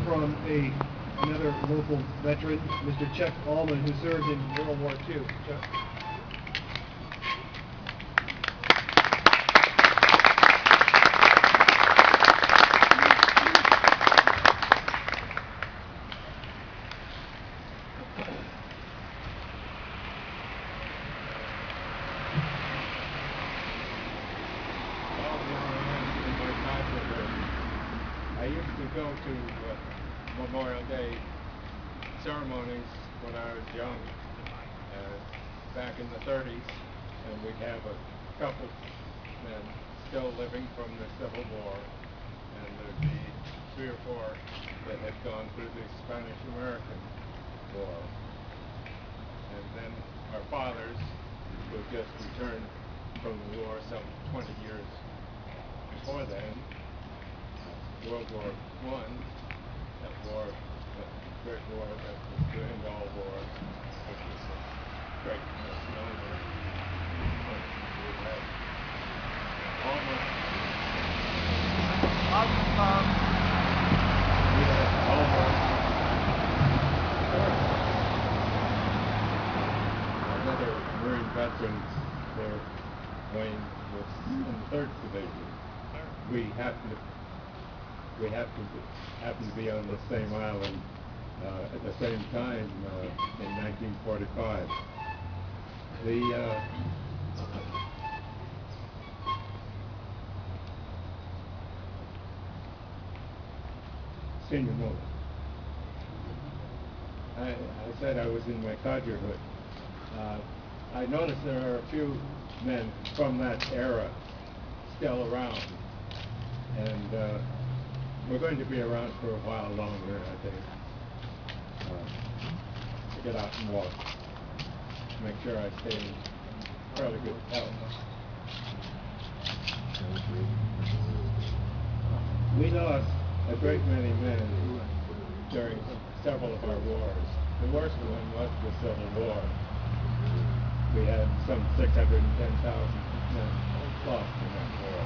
from another local veteran, Mr. Chuck Allman, who served in World War II. Chuck. I used to go to Memorial Day ceremonies when I was young, back in the 30s, and we'd have a couple men still living from the Civil War, and there'd be 3 or 4 that had gone through the Spanish-American War. And then our fathers, who just returned from the war some 20 years before then, World War I, that war, the Great War that was to end all war, which was a great misnomer. We had almost another Marine veteran there, Wayne, was in the 3rd Division. We happened to be on the same island at the same time in 1945. The senior moment. I said I was in my codgerhood. I noticed there are a few men from that era still around, and we're going to be around for a while longer, I think, to get out and walk, make sure I stay in fairly good health. We lost a great many men during several of our wars. The worst one was the Civil War. We had some 610,000 men lost in that war.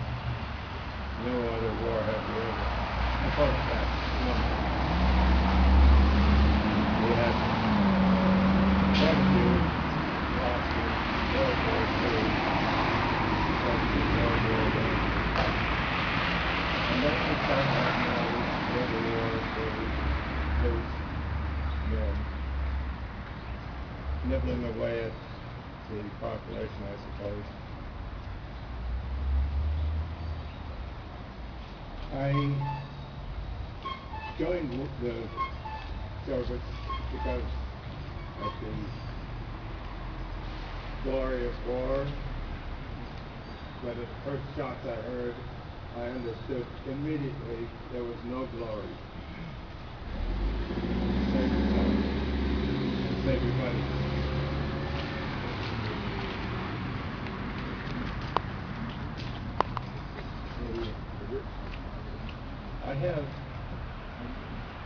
No other war had really approached that number. We had quite a few lost in World War II, quite a few World War I. And then we started having all these other wars where we lose men, nibbling away at the population, I suppose. I joined the service because of the glory of war, but at the first shots I heard, I understood immediately there was no glory. Save yourself and save your money.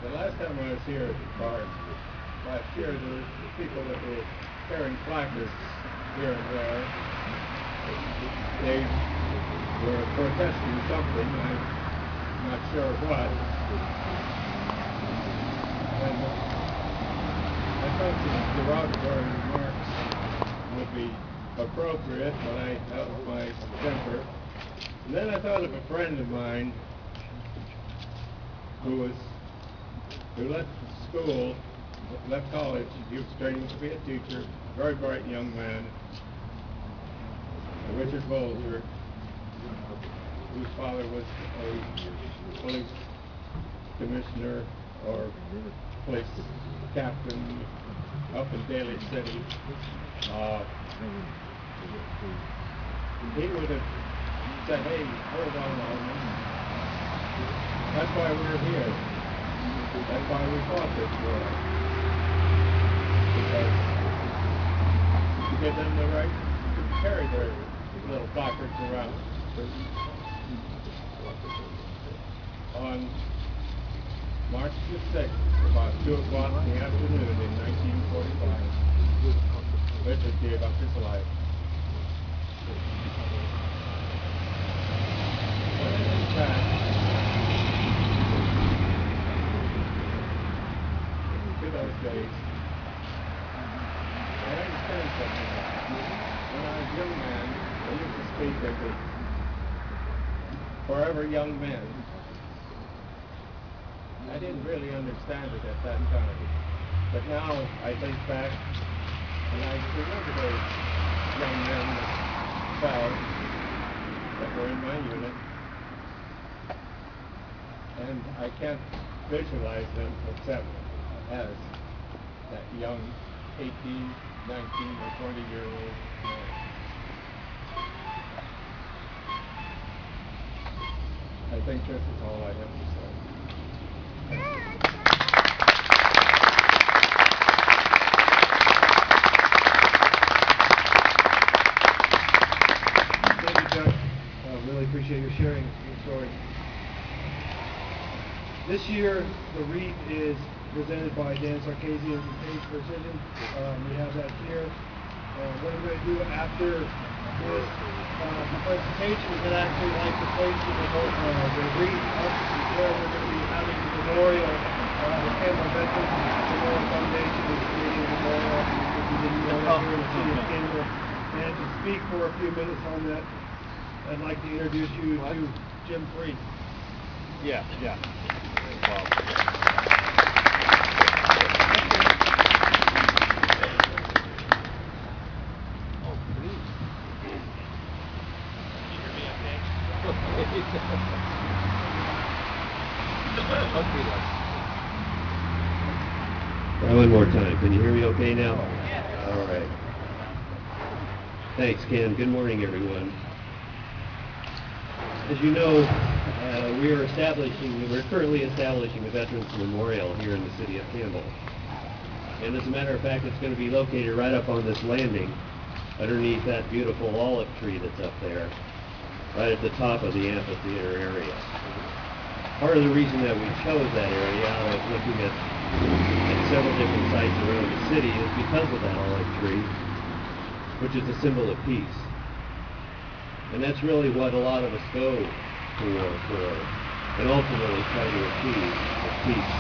The last time I was here at the park, last year, there were people that were carrying placards here and there. They were protesting something, I'm not sure what. And I thought the derogatory remarks would be appropriate, but I held my temper. And then I thought of a friend of mine who left school, left college. He was training to be a teacher, very bright young man, Richard Bolger, whose father was a police commissioner or police captain up in Daly City. He would have said, "Hey, hold on, Alman. That's why we're here. That's why we fought this war. Because to give them the right to carry their little placards around." On March the 6th, about 2 o'clock in the afternoon in 1945, Richard gave up his life. In fact, days. I understand something. When I was a young man, I used to speak at the Forever Young Men. I didn't really understand it at that time. But now I think back and I remember those young men that fell that were in my unit. And I can't visualize them except as that young 18, 19, or 20-year-old man. I think this is all I have to say. Thank you, Chuck. Really appreciate your sharing your story. This year, the wreath is presented by Dan Sarkazian and Paige Precision. We have that here. What we're going to do after this presentation is that I actually like to place the wreath up where we're going to be having the memorial. The Campbell Veterans Memorial Foundation is creating a memorial. If you didn't know that, here in the city of Campbell. And to speak for a few minutes on that, I'd like to introduce you to Jim Freed. Yeah. One more time. Can you hear me okay now? Yeah. All right. Thanks, Ken. Good morning, everyone. As you know, we're currently establishing a Veterans Memorial here in the city of Campbell. And as a matter of fact, it's going to be located right up on this landing, underneath that beautiful olive tree that's up there, right at the top of the amphitheater area. Part of the reason that we chose that area, I was looking at several different sites around the city, is because of that olive tree, which is a symbol of peace. And that's really what a lot of us go for, and ultimately try to achieve, is peace.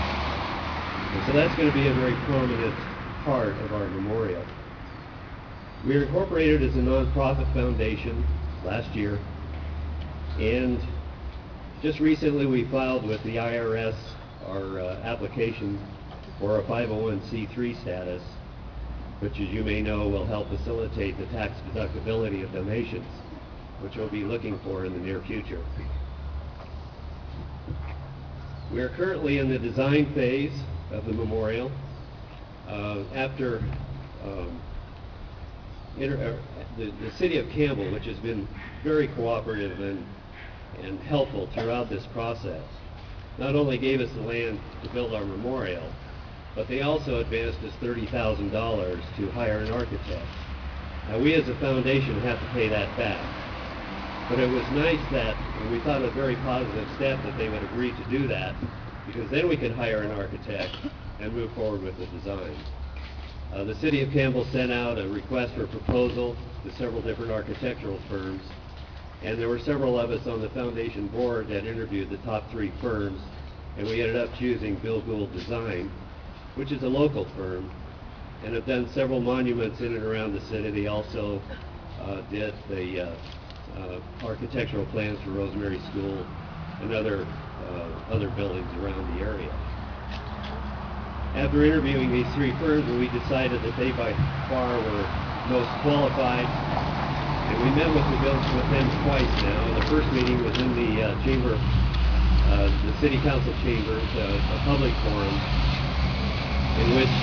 And so that's going to be a very prominent part of our memorial. We are incorporated as a nonprofit foundation last year, and just recently we filed with the IRS our application for a 501c3 status, which, as you may know, will help facilitate the tax deductibility of donations, which we'll be looking for in the near future. We are currently in the design phase of the memorial. After the city of Campbell, which has been very cooperative and helpful throughout this process, not only gave us the land to build our memorial, but they also advanced us $30,000 to hire an architect. Now, we as a foundation have to pay that back. But it was nice that, and we thought a very positive step, that they would agree to do that, because then we could hire an architect and move forward with the design. The city of Campbell sent out a request for proposal to several different architectural firms, and there were several of us on the foundation board that interviewed the top 3 firms, and we ended up choosing Bill Gould Design, which is a local firm, and have done several monuments in and around the city. They also did the architectural plans for Rosemary School and other buildings around the area. After interviewing these 3 firms, we decided that they by far were most qualified, and we met with them twice now. The first meeting was in the chamber, the city council chambers, a public forum, in which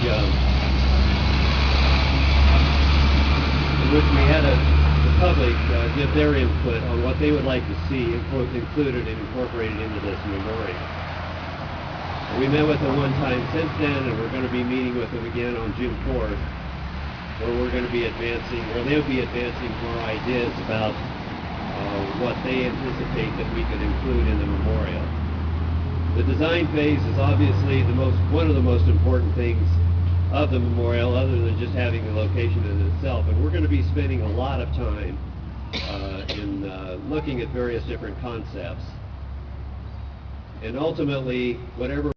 we had the public give their input on what they would like to see included and incorporated into this memorial. We met with them one time since then, and we're going to be meeting with them again on June 4th, where we're going to be advancing, or they'll be advancing more ideas about what they anticipate that we could include in the memorial. The design phase is obviously one of the most important things of the memorial, other than just having the location in itself. And we're going to be spending a lot of time in looking at various different concepts. And ultimately, whatever